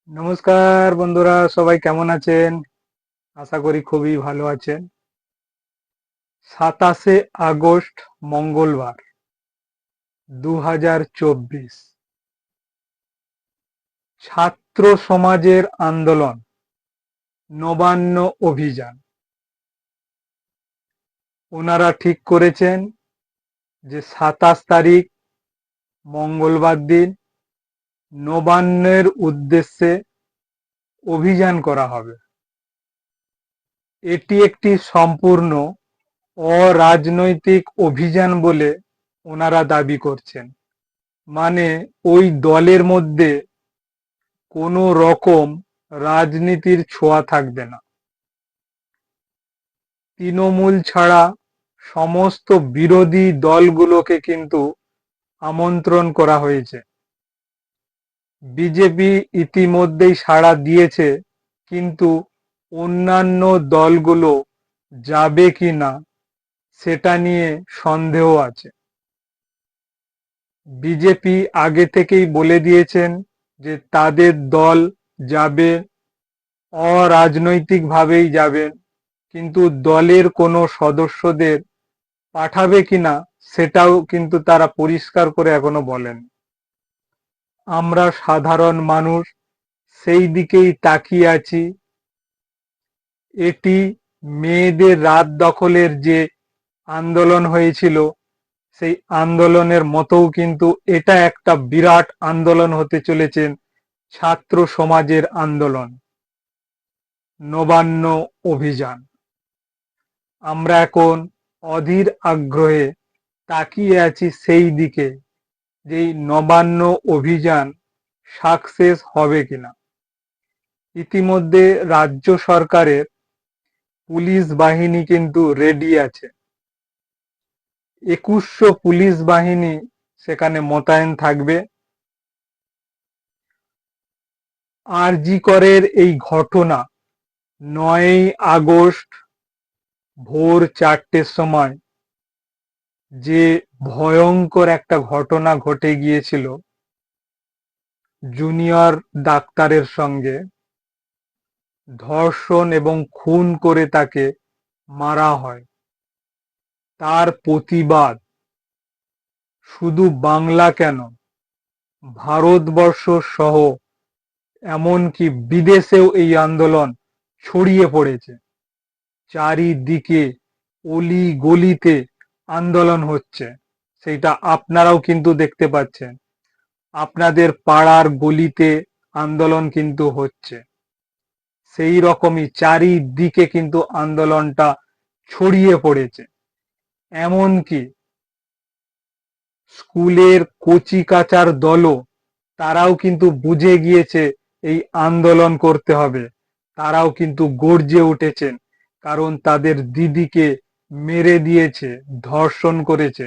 নমস্কার বন্ধুরা, সবাই কেমন আছেন? আশা করি খুবই ভালো আছেন। 27শে আগস্ট মঙ্গলবার 2024 ছাত্র সমাজের আন্দোলন নবান্ন অভিযান। ওনারা ঠিক করেছেন যে 27 তারিখ মঙ্গলবার দিন নবান্নের উদ্দেশ্যে অভিযান করা হবে। এটি একটি সম্পূর্ণ অরাজনৈতিক অভিযান বলে ওনারা দাবি করছেন। মানে ওই দলের মধ্যে কোনো রকম রাজনীতির ছোঁয়া থাকবে না। তৃণমূল ছাড়া সমস্ত বিরোধী দলগুলোকে কিন্তু আমন্ত্রণ করা হয়েছে। বিজেপি ইতিমধ্যেই সাড়া দিয়েছে, কিন্তু অন্যান্য দলগুলো যাবে কিনা সেটা নিয়ে সন্দেহ আছে। বিজেপি আগে থেকেই বলে দিয়েছেন যে তাদের দল যাবে, অরাজনৈতিকভাবেই যাবেন, কিন্তু দলের কোনো সদস্যদের পাঠাবে কিনা সেটাও কিন্তু তারা পরিষ্কার করে এখনো বলেন। আমরা সাধারণ মানুষ সেই দিকেই তাকিয়ে আছি। এটি মেয়েদের রাত দখলের যে আন্দোলন হয়েছিল সেই আন্দোলনের মতোও কিন্তু এটা একটা বিরাট আন্দোলন হতে চলেছেন, ছাত্র সমাজের আন্দোলন নবান্ন অভিযান। আমরা এখন অধীর আগ্রহে তাকিয়ে আছি সেই দিকে যে এই নবান্ন অভিযান সাকসেস হবে কিনা। ইতিমধ্যে রাজ্য সরকারের পুলিশ বাহিনী কিন্তু রেডি আছে। 2100 পুলিশ বাহিনী সেখানে মোতায়েন থাকবে। আরজি করের এই ঘটনা 9ই আগস্ট ভোর 4টের সময় যে ভয়ঙ্কর একটা ঘটনা ঘটে গিয়েছিল জুনিয়র ডাক্তারের সঙ্গে, ধর্ষণ এবং খুন করে তাকে মারা হয়, তার প্রতিবাদ শুধু বাংলা কেন, ভারতবর্ষ সহ এমনকি বিদেশেও এই আন্দোলন ছড়িয়ে পড়েছে। চারিদিকে অলি গলিতে আন্দোলন হচ্ছে, সেটা আপনারাও কিন্তু দেখতে পাচ্ছেন। আপনাদের পাড়ার গলিতে আন্দোলন কিন্তু হচ্ছে। সেই রকমই চারিদিকে কিন্তু আন্দোলনটা ছড়িয়ে পড়েছে। এমনকি স্কুলের কচি কাচার দলও তারাও কিন্তু বুঝে গিয়েছে এই আন্দোলন করতে হবে। তারাও কিন্তু গর্জে উঠেছেন, কারণ তাদের দিদিকে মেরে দিয়েছে, ধর্ষণ করেছে।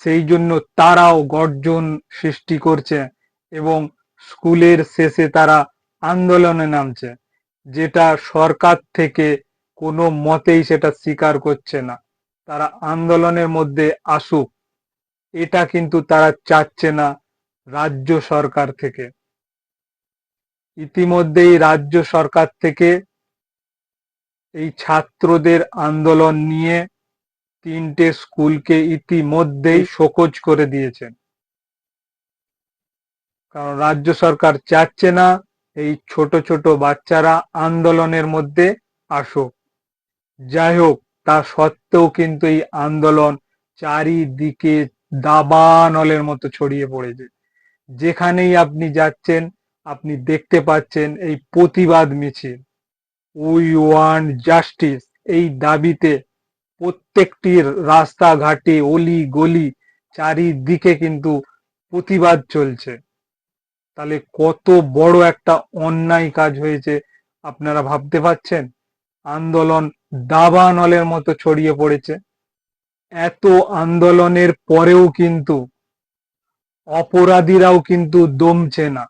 সেই জন্য তারাও গর্জন সৃষ্টি করছে এবং স্কুলের শেষে তারা আন্দোলনে নামছে, যেটা সরকার থেকে কোনো মতেই সেটা স্বীকার করছে না। তারা আন্দোলনের মধ্যে আসুক, এটা কিন্তু তারা চাচ্ছে না রাজ্য সরকার থেকে। ইতিমধ্যেই রাজ্য সরকার থেকে এই ছাত্রদের আন্দোলন নিয়ে 3টে স্কুলকে ইতিমধ্যেই শোকজ করে দিয়েছেন, কারণ রাজ্য সরকার চাচ্ছে না এই ছোট ছোট বাচ্চারা আন্দোলনের মধ্যে আসুক। যাই হোক, তা সত্ত্বেও কিন্তু এই আন্দোলন চারিদিকে দাবানলের মতো ছড়িয়ে পড়েছে। যেখানেই আপনি যাচ্ছেন আপনি দেখতে পাচ্ছেন এই প্রতিবাদ মিছিল, উই ওয়ান্ট জাস্টিস, এই দাবিতে প্রত্যেকটি রাস্তাঘাটে অলি গলি চারিদিকে কিন্তু প্রতিবাদ চলছে। তাহলে কত বড় একটা অন্যায় কাজ হয়েছে আপনারা ভাবতে পারছেন। আন্দোলন দাবানলের মতো ছড়িয়ে পড়েছে। এত আন্দোলনের পরেও কিন্তু অপরাধীরাও কিন্তু দমছে না।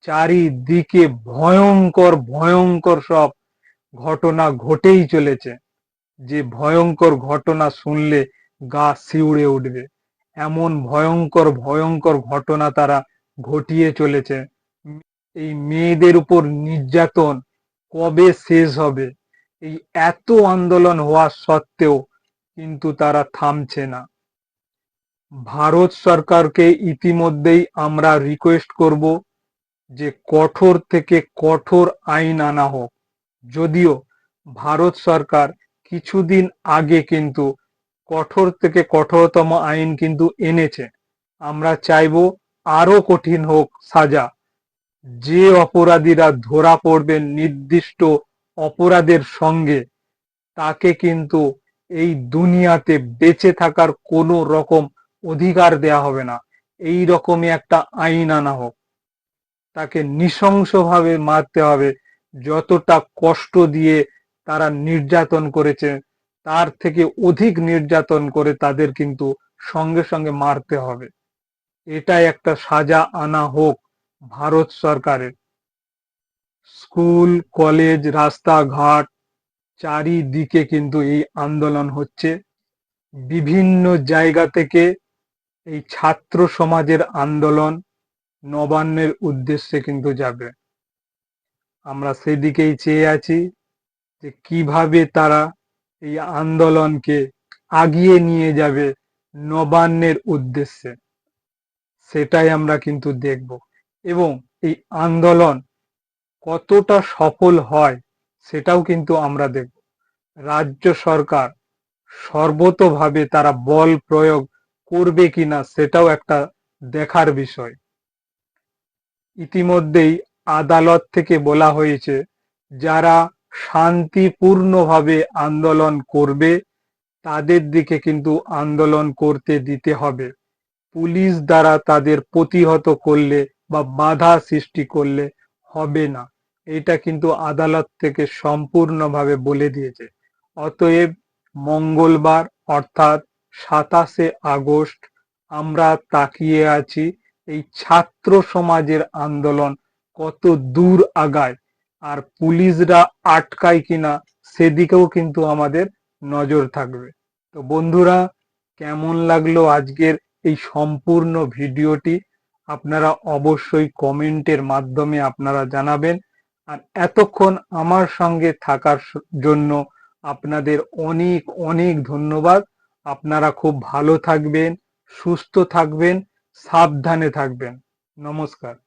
চারিদিকে ভয়ঙ্কর ভয়ঙ্কর সব ঘটনা ঘটেই চলেছে, যে ভয়ঙ্কর ঘটনা শুনলে গা শিউড়ে উঠবে। এমন ভয়ঙ্কর ভয়ঙ্কর ঘটনা তারা ঘটিয়ে চলেছে। এই মেয়েদের উপর নির্যাতন কবে শেষ হবে? এই এত আন্দোলন হওয়া সত্ত্বেও কিন্তু তারা থামছে না। ভারত সরকারকে ইতিমধ্যেই আমরা রিকোয়েস্ট করব যে কঠোর থেকে কঠোর আইন আনা হোক। যদিও ভারত সরকার কিছুদিন আগে কিন্তু কঠোর থেকে কঠোরতম আইন কিন্তু এনেছে। আমরা চাইবো আরো কঠিন হোক সাজা। যে অপরাধীরা ধরা পড়বে নির্দিষ্ট অপরাধের সঙ্গে, তাকে কিন্তু এই দুনিয়াতে বেঁচে থাকার কোনো রকম অধিকার দেয়া হবে না। এই রকমই একটা আইন আনা হোক। তাকে নৃশংসভাবে মারতে হবে। যতটা কষ্ট দিয়ে তারা নির্যাতন করেছে, তার থেকে অধিক নির্যাতন করে তাদের কিন্তু সঙ্গে সঙ্গে মারতে হবে। এটাই একটা সাজা আনা হোক ভারত সরকারের। স্কুল, কলেজ, রাস্তাঘাট চারিদিকে কিন্তু এই আন্দোলন হচ্ছে। বিভিন্ন জায়গা থেকে এই ছাত্র সমাজের আন্দোলন নবান্নের উদ্দেশ্যে কিন্তু যাবে। আমরা সেদিকেই চেয়ে আছি যে কিভাবে তারা এই আন্দোলনকে আগিয়ে নিয়ে যাবে নবান্নের উদ্দেশ্যে, সেটাই আমরা কিন্তু দেখব। এবং এই আন্দোলন কতটা সফল হয় সেটাও কিন্তু আমরা দেখব। রাজ্য সরকার সর্বতোভাবে তারা বল প্রয়োগ করবে কিনা সেটাও একটা দেখার বিষয়। ইতিমধ্যেই আদালত থেকে বলা হয়েছে যারা শান্তিপূর্ণভাবে আন্দোলন করবে তাদের দিকে কিন্তু আন্দোলন করতে দিতে হবে। পুলিশ দ্বারা তাদের প্রতিহত করলে বা বাধা সৃষ্টি করলে হবে না। এটা কিন্তু আদালত থেকে সম্পূর্ণভাবে বলে দিয়েছে। অতএব মঙ্গলবার অর্থাৎ 27শে আগস্ট আমরা তাকিয়ে আছি এই ছাত্র সমাজের আন্দোলন কত দূর আগায়, আর পুলিশরা আটকায় কিনা সেদিকেও কিন্তু আমাদের নজর থাকবে। তো বন্ধুরা, কেমন লাগলো আজকের এই সম্পূর্ণ ভিডিওটি? আপনারা অবশ্যই কমেন্টের মাধ্যমে আপনারা জানাবেন। আর এতক্ষণ আমার সঙ্গে থাকার জন্য আপনাদের অনেক অনেক ধন্যবাদ। আপনারা খুব ভালো থাকবেন, সুস্থ থাকবেন, সাবধানে থাকবেন। নমস্কার।